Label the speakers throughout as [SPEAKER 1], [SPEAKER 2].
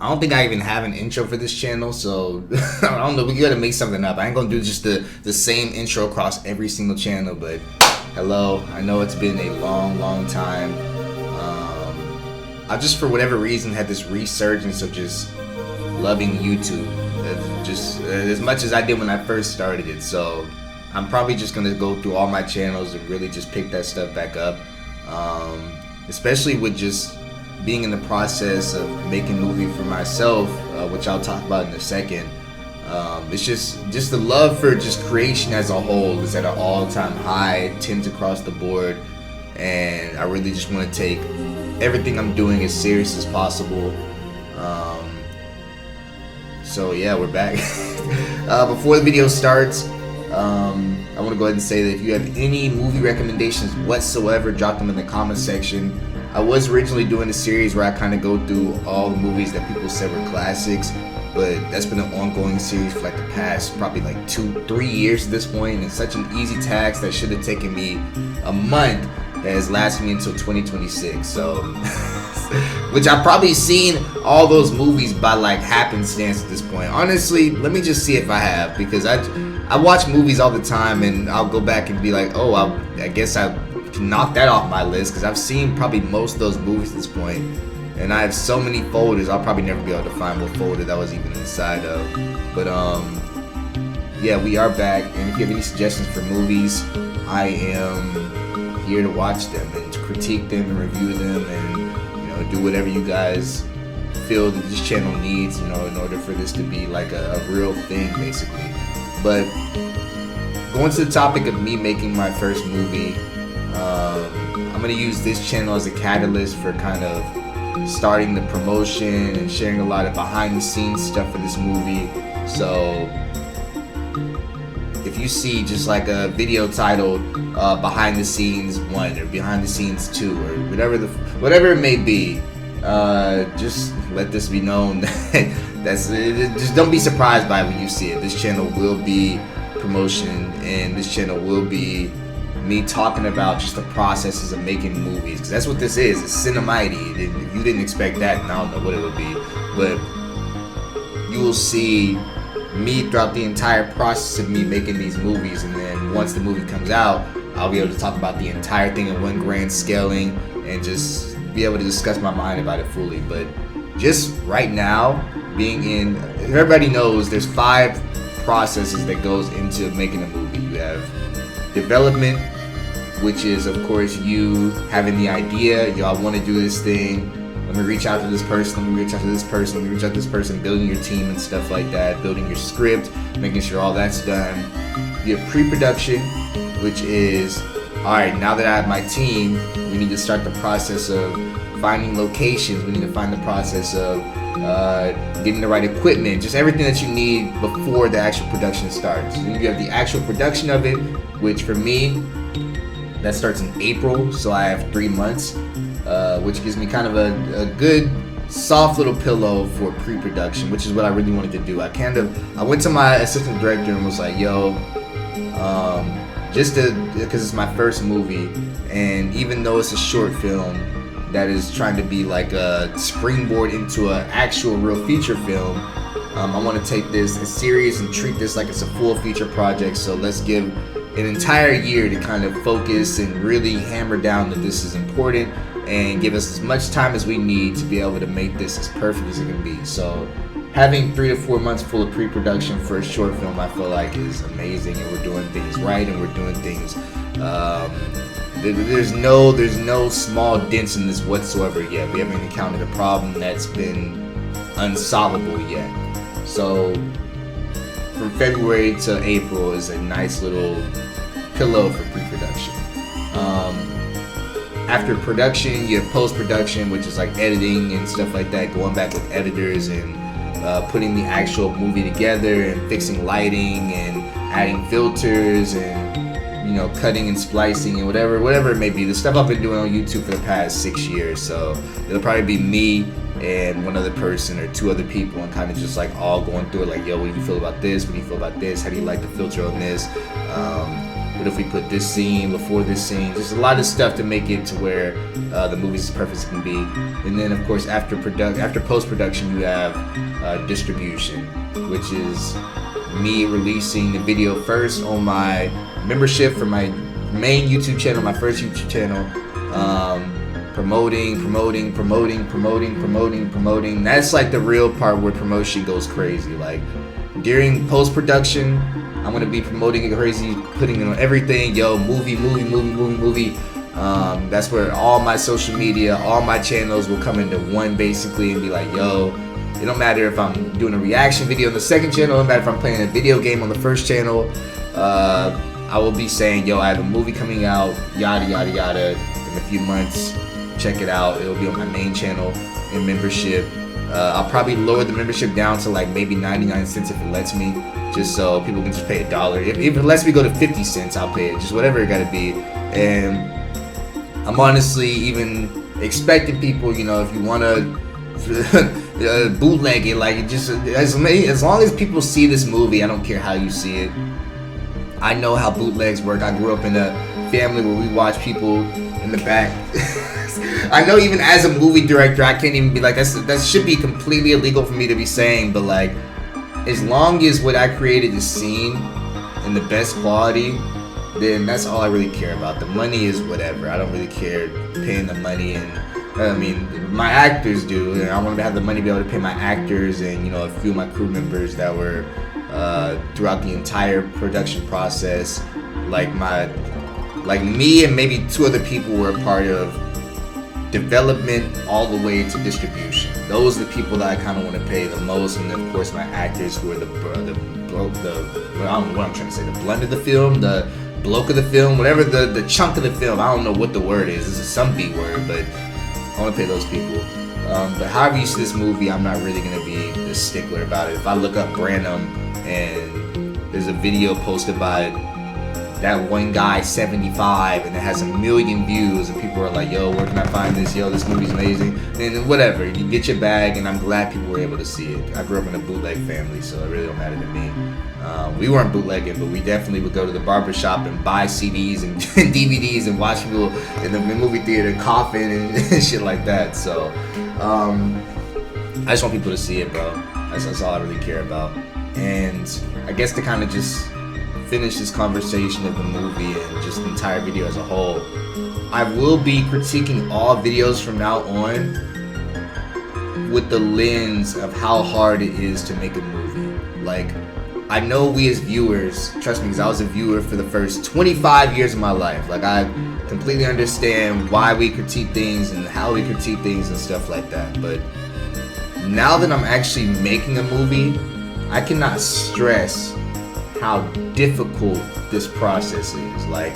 [SPEAKER 1] I don't think I even have an intro for this channel, so I don't know. We gotta make something up. I ain't gonna do just the same intro across every single channel. But hello, I know it's been a long time. I just, for whatever reason, had this resurgence of just loving YouTube, just as much as I did when I first started it. So I'm probably just gonna go through all my channels and really just pick that stuff back up, especially with just being in the process of making a movie for myself, which I'll talk about in a second. It's just the love for just creation as a whole is at an all-time high, tends across the board, and I really just want to take everything I'm doing as serious as possible. So yeah, we're back. Before the video starts, I want to go ahead and say that if you have any movie recommendations whatsoever, drop them in the comment section. I was originally doing a series where I kind of go through all the movies that people said were classics, but that's been an ongoing series for like the past probably like 2-3 years at this point, and it's such an easy task that should have taken me a month that has lasted me until 2026. So which I've probably seen all those movies by like happenstance at this point. Honestly, let me just see if I have, because I watch movies all the time and I'll go back and be like, oh, I guess I can knock that off my list, because I've seen probably most of those movies at this point, and I have so many folders I'll probably never be able to find what folder that was even inside of. But yeah, we are back, and if you have any suggestions for movies, I am here to watch them and to critique them and review them, and do whatever you guys feel that this channel needs, in order for this to be like a real thing, basically. But going to the topic of me making my first movie, I'm going to use this channel as a catalyst for kind of starting the promotion and sharing a lot of behind the scenes stuff for this movie. So if you see just like a video titled behind the scenes 1 or behind the scenes 2 or whatever it may be, just let this be known that just don't be surprised by when you see it. This channel will be promotion, and this channel will be me talking about just the processes of making movies, because that's what this is. It's cinematic. If you didn't expect that, then I don't know what it would be. But you will see me throughout the entire process of me making these movies, and then once the movie comes out, I'll be able to talk about the entire thing in one grand scaling and just be able to discuss my mind about it fully. But just right now, everybody knows there's 5 processes that goes into making a movie. You have development, which is of course you having the idea, I want to do this thing, let me reach out to this person, let me reach out to this person, let me reach out to this person, building your team and stuff like that, building your script, making sure all that's done. You have pre-production, which is, alright, now that I have my team, we need to start the process of finding locations, we need to find the process of getting the right equipment, just everything that you need before the actual production starts. Then you have the actual production of it, which for me, that starts in April, so I have 3 months, which gives me kind of a good soft little pillow for pre-production, which is what I really wanted to do. I went to my assistant director and was like, yo, because it's my first movie, and even though it's a short film that is trying to be like a springboard into an actual real feature film, I want to take this as serious and treat this like it's a full feature project. So let's give an entire year to kind of focus and really hammer down that this is important, and give us as much time as we need to be able to make this as perfect as it can be. So having 3 to 4 months full of pre-production for a short film, I feel like is amazing, and we're doing things right, and we're doing things there's no small dents in this whatsoever yet. We haven't encountered a problem that's been unsolvable yet. So from February to April is a nice little pillow for pre-production. After production, you have post-production, which is like editing and stuff like that, going back with editors and putting the actual movie together and fixing lighting and adding filters and cutting and splicing and whatever it may be. The stuff I've been doing on YouTube for the past 6 years. So it'll probably be me and one other person or 2 other people, and kind of just like all going through it, like, yo, what do you feel about this? What do you feel about this? How do you like the filter on this? What if we put this scene before this scene? Just a lot of stuff to make it to where the movie's as perfect as it can be. And then of course after post-production you have distribution, which is me releasing the video first on my membership for my main YouTube channel, my first YouTube channel. Promoting. That's like the real part where promotion goes crazy. Like during post-production, I'm gonna be promoting it crazy, putting it on everything. Yo, movie. That's where all my social media, all my channels will come into one basically and be like, yo, it don't matter if I'm doing a reaction video on the second channel, it don't matter if I'm playing a video game on the first channel. I will be saying, yo, I have a movie coming out, yada yada yada, in a few months. Check it out. It'll be on my main channel in membership. I'll probably lower the membership down to like maybe 99 cents if it lets me, just so people can just pay $1. If it lets me go to 50 cents, I'll pay it. Just whatever it gotta be. And I'm honestly even expecting people, you know, if you wanna bootleg it, like just as long as people see this movie, I don't care how you see it. I know how bootlegs work. I grew up in a family where we watch people in the back. I know even as a movie director, I can't even be like, that should be completely illegal for me to be saying, but like, as long as what I created is seen in the best quality, then that's all I really care about. The money is whatever. I don't really care paying the money, and I mean, my actors do, and I want to have the money to be able to pay my actors and, you know, a few of my crew members that were throughout the entire production process. Like me and maybe 2 other people were a part of development all the way to distribution. Those are the people that I kind of want to pay the most, and then of course my actors who are the I don't know what I'm trying to say, the blend of the film, the bloke of the film, whatever the chunk of the film. I don't know what the word is. This is some B word, but I want to pay those people. But however you see this movie, I'm not really gonna be a stickler about it. If I look up Branham and there's a video posted by that one guy 75 and it has 1 million views and people are like, yo, where can I find this? Yo, this movie's amazing. And whatever, you get your bag, and I'm glad people were able to see it. I grew up in a bootleg family, so it really don't matter to me. We weren't bootlegging, but we definitely would go to the barbershop and buy CDs and DVDs and watch people in the movie theater coughing and shit like that. So I just want people to see it, bro. That's all I really care about. And I guess to kind of just finish this conversation of the movie and just the entire video as a whole, I will be critiquing all videos from now on with the lens of how hard it is to make a movie. Like, I know we as viewers, trust me, because I was a viewer for the first 25 years of my life. Like, I completely understand why we critique things and how we critique things and stuff like that. But now that I'm actually making a movie, I cannot stress how difficult this process is. Like,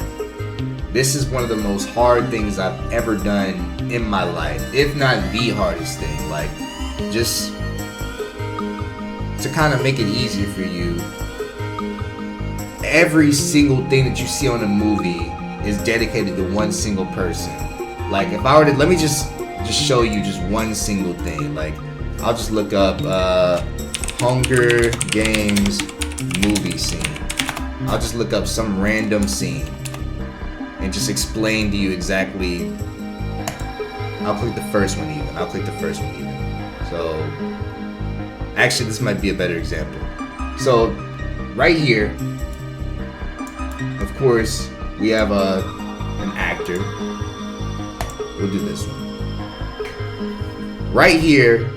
[SPEAKER 1] this is one of the most hard things I've ever done in my life, if not the hardest thing. Like, just to kind of make it easier for you, every single thing that you see on a movie is dedicated to one single person. Like, if I were to, let me just show you just one single thing. Like, I'll just look up Hunger Games movie scene. I'll just look up some random scene and just explain to you exactly. I'll click the first one even. So, actually, this might be a better example. So, right here, of course, we have an actor. We'll do this one. Right here,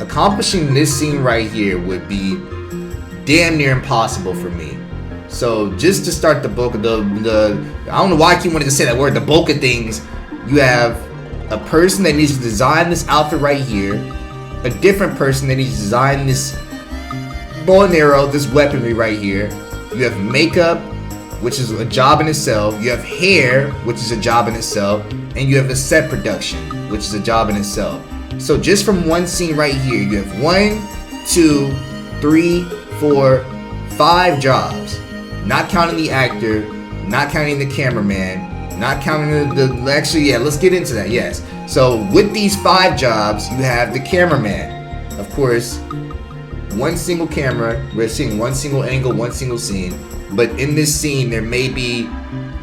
[SPEAKER 1] accomplishing this scene right here would be damn near impossible for me. So just to start the bulk of the I don't know why I keep wanting to say that word, the bulk of things, you have a person that needs to design this outfit right here, a different person that needs to design this bow and arrow, this weaponry right here. You have makeup, which is a job in itself. You have hair, which is a job in itself, and you have a set production, which is a job in itself. So just from one scene right here, you have 1, 2, 3, 4, 5 jobs. Not counting the actor, not counting the cameraman, not counting actually, yeah, let's get into that, yes. So with these 5 jobs, you have the cameraman. Of course, one single camera. We're seeing one single angle, one single scene. But in this scene, there may be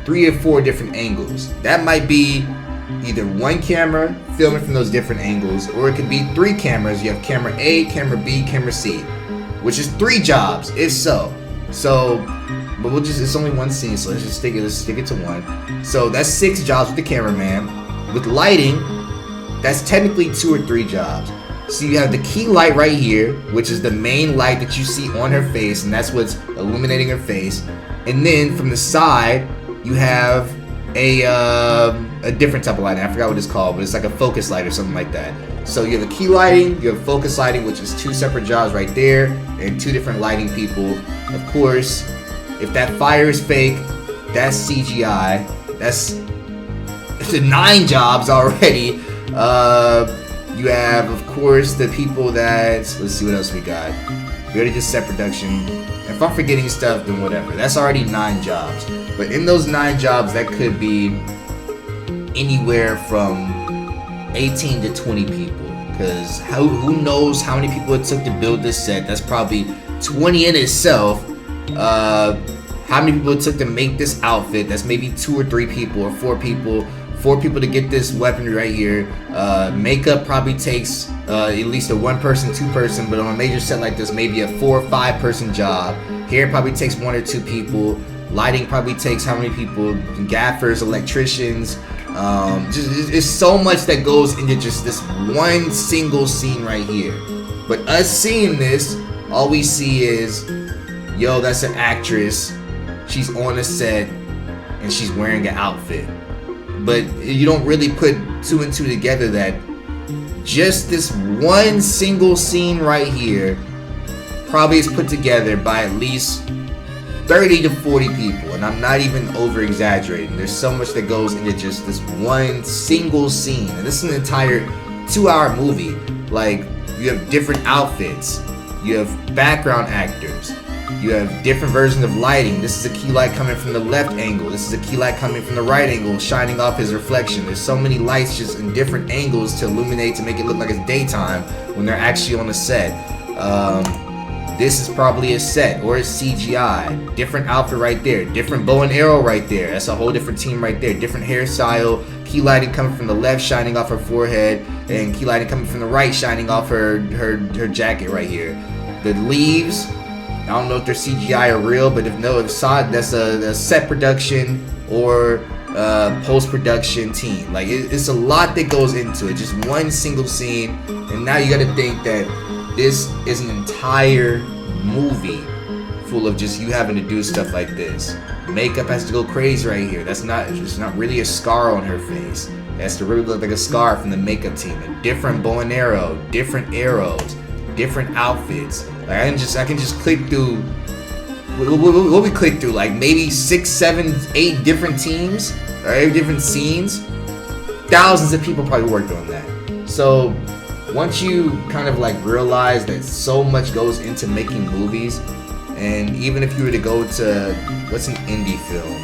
[SPEAKER 1] 3 or 4 different angles. That might be either one camera filming from those different angles, or it could be 3 cameras. You have camera A, camera B, camera C, which is 3 jobs, if so. But it's only one scene, so let's stick it to one. So that's 6 jobs with the cameraman. With lighting, that's technically 2 or 3 jobs. So you have the key light right here, which is the main light that you see on her face, and that's what's illuminating her face. And then from the side, you have a different type of lighting. I forgot what it's called, but it's like a focus light or something like that. So you have the key lighting, you have focus lighting, which is 2 separate jobs right there, and 2 different lighting people. Of course, if that fire is fake, that's CGI. That's 9 jobs already. You have, of course, the people that... Let's see what else we got. We already did set production. If I'm forgetting stuff, then whatever. That's already 9 jobs. But in those 9 jobs, that could be anywhere from 18 to 20 people. Because who knows how many people it took to build this set? That's probably 20 in itself. How many people it took to make this outfit? That's maybe 2 or 3 people or 4 people. 4 people to get this weaponry right here. Makeup probably takes at least a 1-person, 2-person, but on a major set like this, maybe a 4 or 5-person job. Hair probably takes 1 or 2 people. Lighting probably takes how many people? Gaffers, electricians. It's so much that goes into just this one single scene right here. But us seeing this, all we see is, yo, that's an actress. She's on a set and she's wearing an outfit. But you don't really put 2 and 2 together that just this one single scene right here probably is put together by at least 30 to 40 people, and I'm not even over exaggerating. There's so much that goes into just this one single scene, and this is an entire 2-hour movie. Like, you have different outfits, you have background actors, you have different versions of lighting. This is a key light coming from the left angle. This is a key light coming from the right angle, shining off his reflection. There's so many lights just in different angles to illuminate, to make it look like it's daytime when they're actually on the set. This is probably a set or a CGI. Different outfit right there. Different bow and arrow right there. That's a whole different team right there. Different hairstyle. Key lighting coming from the left, shining off her forehead, and key lighting coming from the right, shining off her jacket right here. The leaves, I don't know if they're CGI or real, but if that's a set production or post-production team. Like, it's a lot that goes into it. Just one single scene, and now you got to think that this is an entire movie full of just you having to do stuff like this. Makeup has to go crazy right here. It's not really a scar on her face. It has to really look like a scar from the makeup team. A different bow and arrow, different arrows, different outfits. Like, I can just click through. What we click through? Like maybe 6, 7, 8 different teams or 8 different scenes. Thousands of people probably worked on that. So once you kind of like realize that so much goes into making movies, and even if you were to go to, what's an indie film?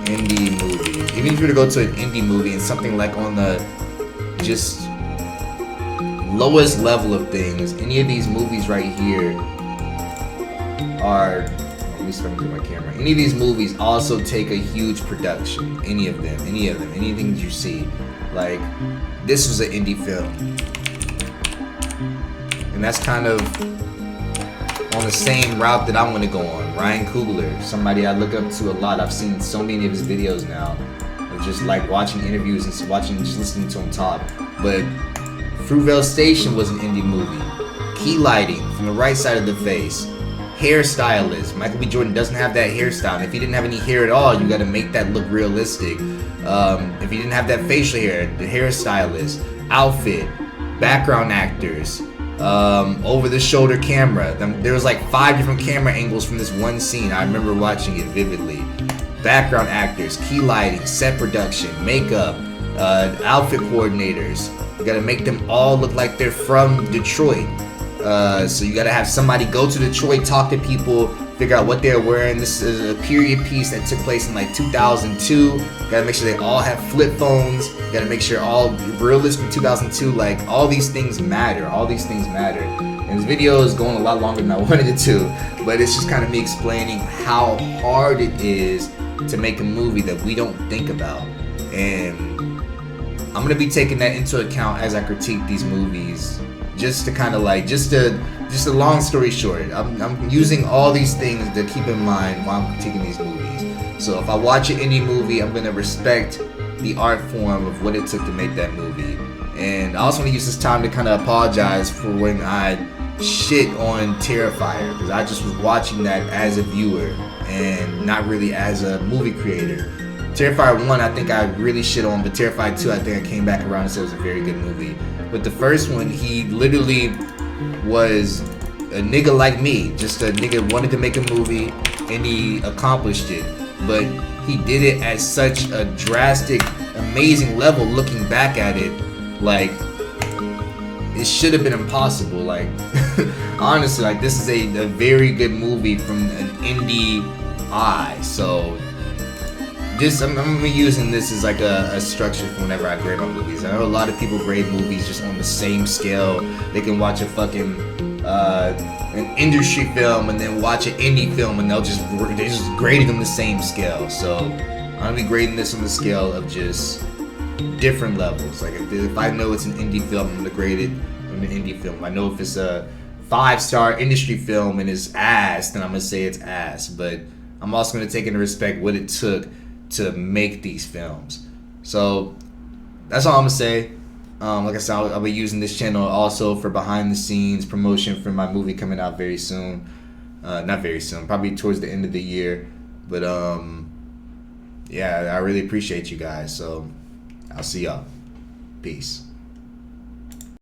[SPEAKER 1] Indie movie. Even if you were to go to an indie movie and something like on the just lowest level of things, any of these movies right here are, let me spin through my camera. Any of these movies also take a huge production. Any of them, anything that you see. Like, this was an indie film. And that's kind of on the same route that I want to go on. Ryan Coogler, somebody I look up to a lot. I've seen so many of his videos now. Of just like watching interviews and just listening to him talk. But Fruitvale Station was an indie movie. Key lighting from the right side of the face. Hairstylist. Michael B. Jordan doesn't have that hairstyle. And if he didn't have any hair at all, you got to make that look realistic. If he didn't have that facial hair, the hairstylist, outfit, background actors, over-the-shoulder camera. There was like 5 different camera angles from this one scene. I remember watching it vividly. Background actors, key lighting, set production, makeup, outfit coordinators. You got to make them all look like they're from Detroit. So you got to have somebody go to Detroit, talk to people, figure out what they're wearing. This is a period piece that took place in like 2002. Gotta make sure they all have flip phones. Gotta make sure all realistic 2002. Like all these things matter. All these things matter. And this video is going a lot longer than I wanted it to, but it's just kind of me explaining how hard it is to make a movie that we don't think about. And I'm gonna be taking that into account as I critique these movies. Just to kind of like, just a long story short, I'm using all these things to keep in mind while I'm critiquing these movies. So if I watch an indie movie, I'm gonna respect the art form of what it took to make that movie. And I also want to use this time to kind of apologize for when I shit on Terrifier, because I just was watching that as a viewer and not really as a movie creator. Terrifier 1 I think I really shit on, but Terrifier 2 I think I came back around and said it was a very good movie. But the first one, he literally was a nigga like me. Just a nigga wanted to make a movie and he accomplished it. But he did it at such a drastic, amazing level looking back at it. Like, it should have been impossible. Like, honestly, like this is a very good movie from an indie eye. So I'm gonna be using this as like a structure for whenever I grade my movies. I know a lot of people grade movies just on the same scale. They can watch a fucking an industry film and then watch an indie film and they're just grading them the same scale. So I'm gonna be grading this on the scale of just different levels. Like if I know it's an indie film, I'm gonna grade it on an indie film. If I know if it's a 5-star industry film and it's ass, then I'm gonna say it's ass. But I'm also gonna take into respect what it took to make these films. So that's all I'm gonna say. Like I said, I'll be using this channel also for behind the scenes promotion for my movie coming out very soon. Not very soon, probably towards the end of the year. But yeah, I really appreciate you guys. So I'll see y'all. Peace.